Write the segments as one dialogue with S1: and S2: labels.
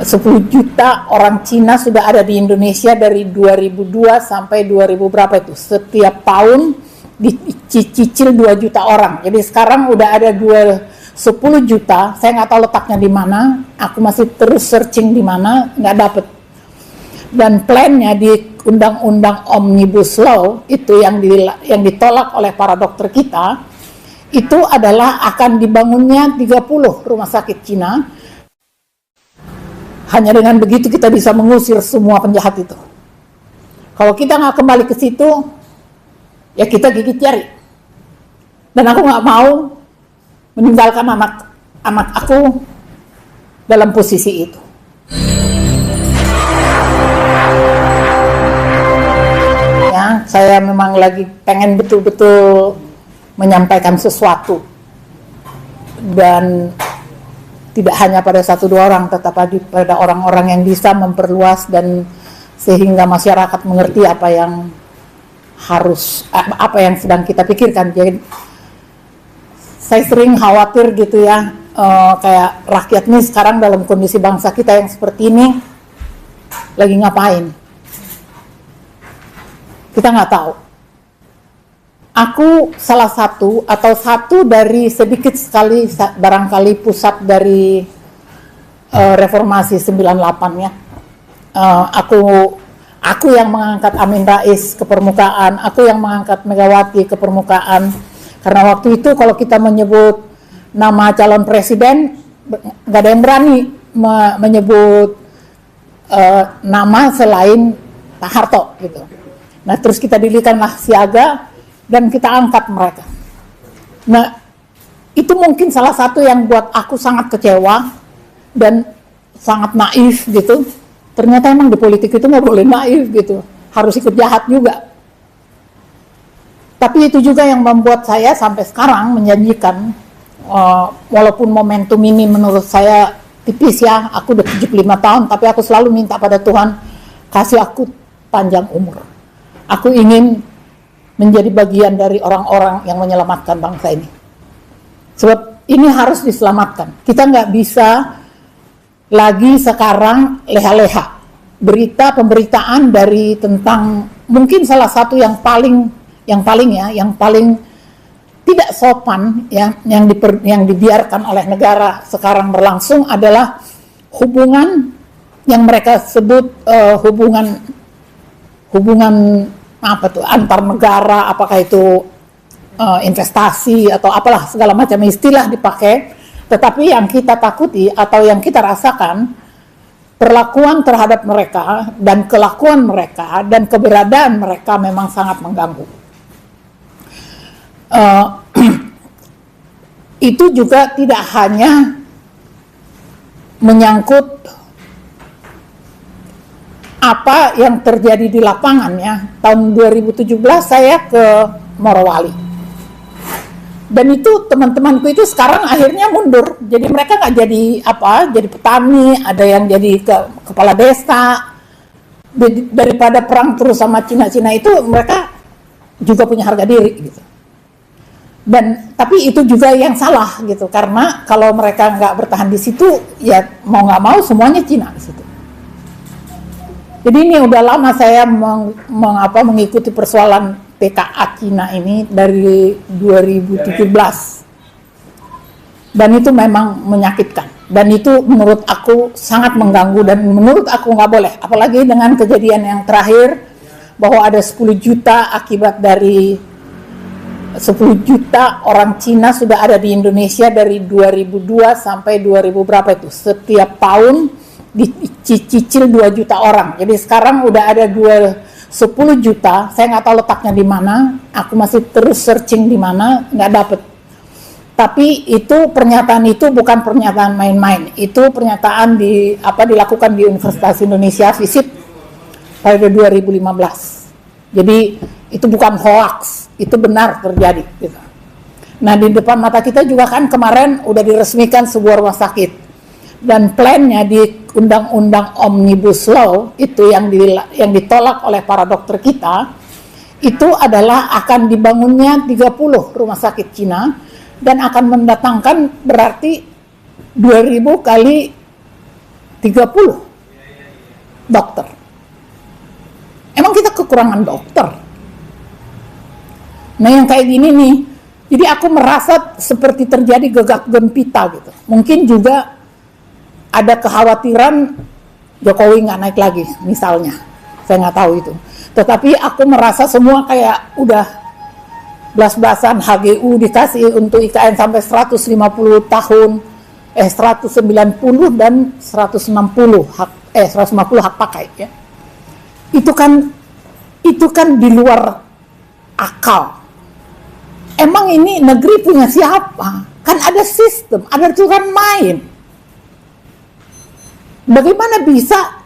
S1: 10 juta orang Cina sudah ada di Indonesia dari 2002 sampai 2000 berapa itu. Setiap tahun dicicil 2 juta orang. Jadi sekarang udah ada 10 juta. Saya nggak tahu letaknya di mana. Aku masih terus searching di mana, nggak dapet. Dan plannya di Undang-Undang Omnibus Law itu yang ditolak oleh para dokter kita, itu adalah akan dibangunnya 30 rumah sakit Cina. Hanya dengan begitu kita bisa mengusir semua penjahat itu. Kalau kita nggak kembali ke situ, ya kita gigit jari. Dan aku nggak mau meninggalkan anak aku dalam posisi itu. Ya, saya memang lagi pengen betul-betul menyampaikan sesuatu. Dan tidak hanya pada 1-2 orang, tetapi pada orang-orang yang bisa memperluas dan sehingga masyarakat mengerti apa yang sedang kita pikirkan. Jadi saya sering khawatir gitu ya, kayak rakyat nih sekarang dalam kondisi bangsa kita yang seperti ini lagi ngapain? Kita nggak tahu. Aku salah satu dari sedikit sekali barangkali pusat dari reformasi 98 ya. Aku yang mengangkat Amin Rais ke permukaan, aku yang mengangkat Megawati ke permukaan. Karena waktu itu kalau kita menyebut nama calon presiden, nggak ada yang berani menyebut nama selain Pak Harto gitu. Nah terus kita dirikanlah Siaga dan kita angkat mereka. Nah, itu mungkin salah satu yang buat aku sangat kecewa dan sangat naif gitu. Ternyata emang di politik itu nggak boleh naif gitu, harus ikut jahat juga. Tapi itu juga yang membuat saya sampai sekarang menjanjikan, walaupun momentum ini menurut saya tipis ya, aku udah 75 tahun, tapi aku selalu minta pada Tuhan, kasih aku panjang umur. Aku ingin menjadi bagian dari orang-orang yang menyelamatkan bangsa ini. Sebab ini harus diselamatkan. Kita nggak bisa lagi sekarang leha-leha. Pemberitaan dari tentang mungkin salah satu yang paling tidak sopan ya, yang dibiarkan oleh negara sekarang berlangsung adalah hubungan yang mereka sebut hubungan apa tuh antar negara, apakah itu investasi atau apalah segala macam istilah dipakai, tetapi yang kita takuti atau yang kita rasakan perlakuan terhadap mereka dan kelakuan mereka dan keberadaan mereka memang sangat mengganggu. Itu juga tidak hanya menyangkut apa yang terjadi di lapangan ya. Tahun 2017 saya ke Morowali. Dan itu teman-temanku itu sekarang akhirnya mundur. Jadi mereka nggak jadi jadi petani, ada yang jadi kepala desa. Daripada perang terus sama Cina-Cina itu, mereka juga punya harga diri gitu. Tapi itu juga yang salah gitu, karena kalau mereka nggak bertahan di situ, ya mau nggak mau semuanya Cina di situ. Jadi ini udah lama saya mengikuti persoalan PKA Cina ini dari 2017. Dan itu memang menyakitkan. Dan itu menurut aku sangat mengganggu dan menurut aku nggak boleh. Apalagi dengan kejadian yang terakhir bahwa ada 10 juta akibat dari 10 juta orang Cina sudah ada di Indonesia dari 2002 sampai 2000 berapa itu. Setiap tahun dicicil 2 juta orang. Jadi sekarang udah ada 10 juta. Saya nggak tahu letaknya di mana. Aku masih terus searching di mana, nggak dapet. Tapi itu pernyataan itu bukan pernyataan main-main. Itu pernyataan dilakukan di Universitas Indonesia FISIP pada 2015. Jadi itu bukan hoax, itu benar terjadi. Gitu. Nah di depan mata kita juga kan kemarin udah diresmikan sebuah rumah sakit. Dan plannya di Undang-Undang Omnibus Law itu yang ditolak oleh para dokter kita, itu adalah akan dibangunnya 30 rumah sakit Cina dan akan mendatangkan berarti 2000 kali 30 30 dokter. Emang kita kekurangan dokter? Nah yang kayak gini nih, jadi aku merasa seperti terjadi gegap gempita gitu. Mungkin juga ada kekhawatiran Jokowi nggak naik lagi misalnya, saya nggak tahu itu. Tetapi aku merasa semua kayak udah belas-belasan. HGU dikasih untuk IKN sampai 150 tahun, 190 dan 150 hak pakai ya. Itu kan di luar akal. Emang ini negeri punya siapa? Kan ada sistem, ada aturan main. Bagaimana bisa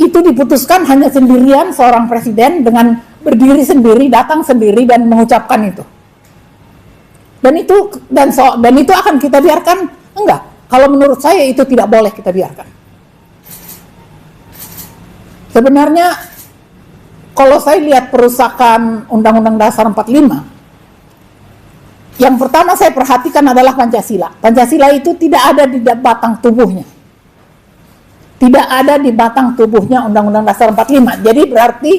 S1: itu diputuskan hanya sendirian seorang presiden dengan berdiri sendiri, datang sendiri dan mengucapkan itu? Dan itu akan kita biarkan? Enggak. Kalau menurut saya itu tidak boleh kita biarkan. Sebenarnya kalau saya lihat perusakan Undang-Undang Dasar 45, yang pertama saya perhatikan adalah Pancasila. Pancasila itu tidak ada di batang tubuhnya. Tidak ada di batang tubuhnya Undang-Undang Dasar 45. Jadi berarti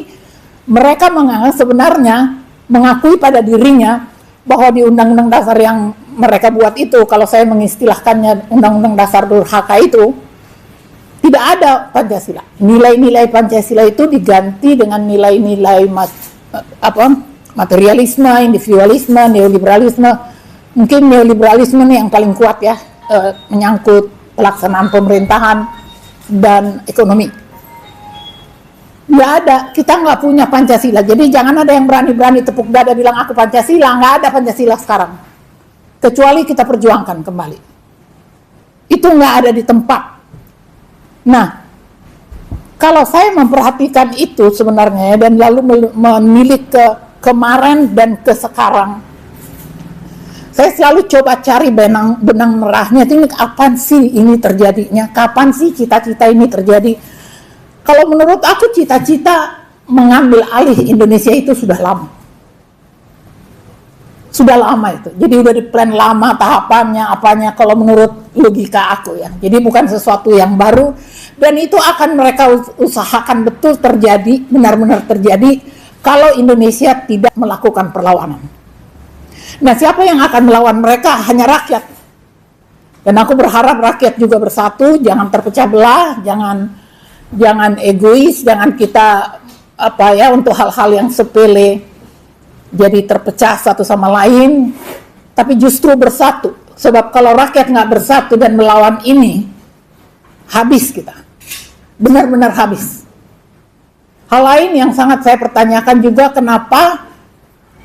S1: mereka menganggap sebenarnya mengakui pada dirinya bahwa di Undang-Undang Dasar yang mereka buat itu, kalau saya mengistilahkannya Undang-Undang Dasar Durhaka itu, tidak ada Pancasila. Nilai-nilai Pancasila itu diganti dengan nilai-nilai materialisme, individualisme, neoliberalisme. Mungkin neoliberalisme ini yang paling kuat ya, menyangkut pelaksanaan pemerintahan dan ekonomi. Nggak ada, kita nggak punya Pancasila. Jadi jangan ada yang berani-berani tepuk dada bilang aku Pancasila. Nggak ada Pancasila sekarang, kecuali kita perjuangkan kembali. Itu nggak ada di tempat. Nah, kalau saya memperhatikan itu sebenarnya dan lalu menilik ke kemarin dan ke sekarang, saya selalu coba cari benang merahnya. Ini kapan sih ini terjadinya? Kapan sih cita-cita ini terjadi? Kalau menurut aku cita-cita mengambil alih Indonesia itu sudah lama. Sudah lama itu. Jadi udah di plan lama tahapannya, apanya, kalau menurut logika aku ya. Jadi bukan sesuatu yang baru. Dan itu akan mereka usahakan betul terjadi, benar-benar terjadi kalau Indonesia tidak melakukan perlawanan. Nah, siapa yang akan melawan mereka? Hanya rakyat. Dan aku berharap rakyat juga bersatu, jangan terpecah belah, jangan egois, jangan kita untuk hal-hal yang sepele jadi terpecah satu sama lain, tapi justru bersatu. Sebab kalau rakyat nggak bersatu dan melawan ini, habis kita. Benar-benar habis. Hal lain yang sangat saya pertanyakan juga, kenapa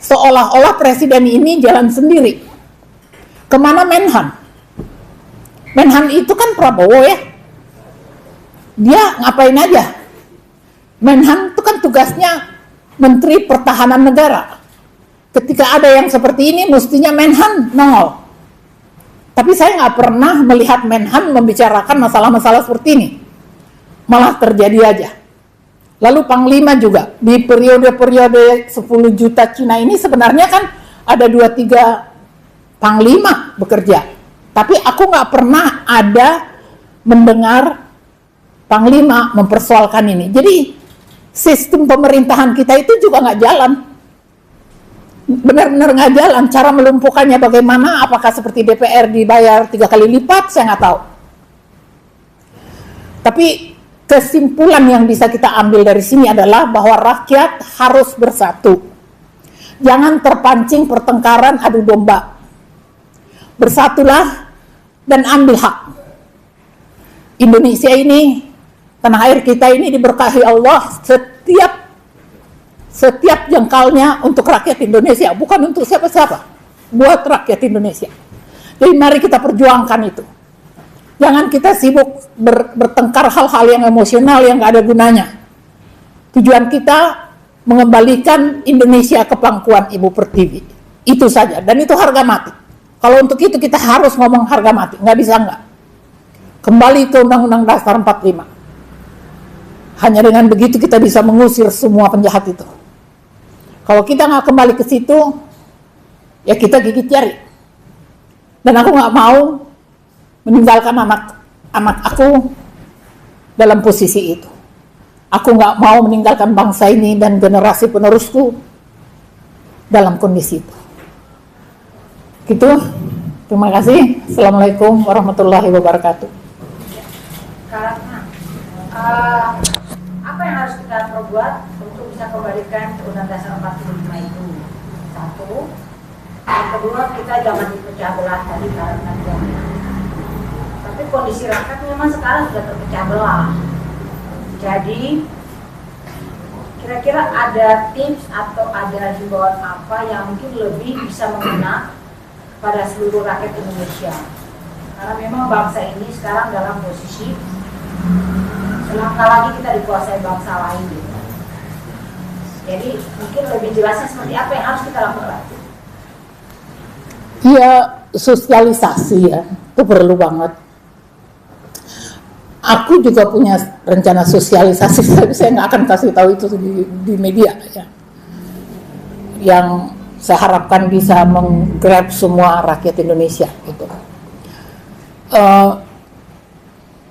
S1: seolah-olah presiden ini jalan sendiri? Kemana Menhan? Menhan itu kan Prabowo ya. Dia ngapain aja? Menhan itu kan tugasnya Menteri Pertahanan Negara. Ketika ada yang seperti ini, mestinya Menhan nongol. Tapi saya nggak pernah melihat Menhan membicarakan masalah-masalah seperti ini. Malah terjadi aja. Lalu Panglima juga, di periode-periode 10 juta Cina ini sebenarnya kan ada 2-3 Panglima bekerja. Tapi aku nggak pernah ada mendengar Panglima mempersoalkan ini. Jadi sistem pemerintahan kita itu juga nggak jalan. Benar-benar nggak jalan. Cara melumpuhkannya bagaimana? Apakah seperti DPR dibayar 3 kali lipat? Saya nggak tahu. Tapi kesimpulan yang bisa kita ambil dari sini adalah bahwa rakyat harus bersatu. Jangan terpancing pertengkaran adu domba. Bersatulah dan ambil hak. Indonesia ini, tanah air kita ini diberkahi Allah setiap jengkalnya untuk rakyat Indonesia, bukan untuk siapa-siapa, buat rakyat Indonesia. Jadi mari kita perjuangkan itu. Jangan kita sibuk bertengkar hal-hal yang emosional yang gak ada gunanya. Tujuan kita mengembalikan Indonesia ke pangkuan Ibu Pertiwi. Itu saja, dan itu harga mati. Kalau untuk itu kita harus ngomong harga mati, nggak bisa nggak. Kembali ke Undang-Undang Dasar 45. Hanya dengan begitu kita bisa mengusir semua penjahat itu. Kalau kita nggak kembali ke situ, ya kita gigit jari. Dan aku nggak mau meninggalkan anak aku dalam posisi itu. Aku nggak mau meninggalkan bangsa ini dan generasi penerusku dalam kondisi itu. Gitu. Terima kasih. Assalamualaikum warahmatullahi wabarakatuh.
S2: Karena apa yang harus kita perbuat untuk bisa kembalikan Undang-Undang Dasar 45 itu? Satu, yang kedua kita jangan dipecah belah tadi karena tapi kondisi rakyat memang sekarang sudah terpecah belah. Jadi kira-kira ada tips atau ada himbauan apa yang mungkin lebih bisa mengena pada seluruh rakyat Indonesia? Karena memang bangsa ini sekarang dalam posisi selangkah lagi kita dikuasai bangsa lain gitu. Jadi mungkin lebih jelasnya seperti apa yang harus kita lakukan?
S1: Ya, sosialisasi ya, itu perlu banget. Aku juga punya rencana sosialisasi, tapi saya nggak akan kasih tahu itu di media ya. Yang saya harapkan bisa menggrab semua rakyat Indonesia gitu.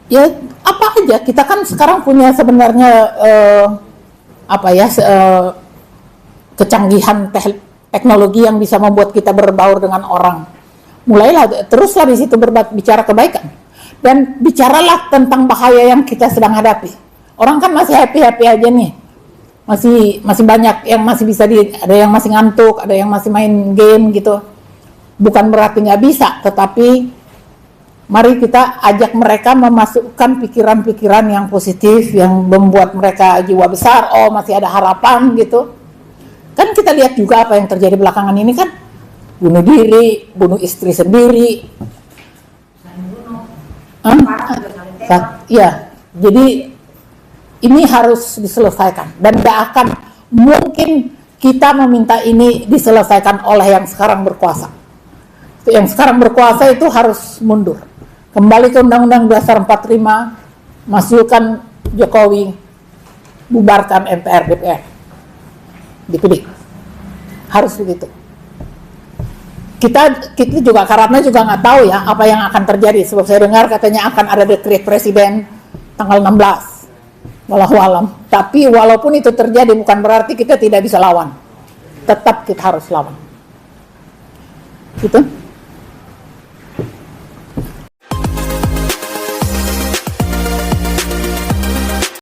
S1: Ya apa aja, kita kan sekarang punya sebenarnya kecanggihan teknologi yang bisa membuat kita berbaur dengan orang. Mulailah teruslah di situ bicara kebaikan. Dan bicaralah tentang bahaya yang kita sedang hadapi. Orang kan masih happy-happy aja nih. Masih banyak yang masih bisa ada yang masih ngantuk, ada yang masih main game gitu. Bukan berarti nggak bisa, tetapi mari kita ajak mereka memasukkan pikiran-pikiran yang positif, yang membuat mereka jiwa besar, oh masih ada harapan gitu. Kan kita lihat juga apa yang terjadi belakangan ini kan. Bunuh diri, bunuh istri sendiri. Ya, jadi ini harus diselesaikan dan tidak akan mungkin kita meminta ini diselesaikan oleh yang sekarang berkuasa. Yang sekarang berkuasa itu harus mundur. Kembali ke Undang-Undang Dasar 45, masukkan Jokowi, bubarkan MPR DPR. Dipilih. Harus begitu. Kita juga karena juga nggak tahu ya apa yang akan terjadi, sebab saya dengar katanya akan ada dekret presiden tanggal 16, wallahu alam. Tapi walaupun itu terjadi bukan berarti kita tidak bisa lawan, tetap kita harus lawan gitu.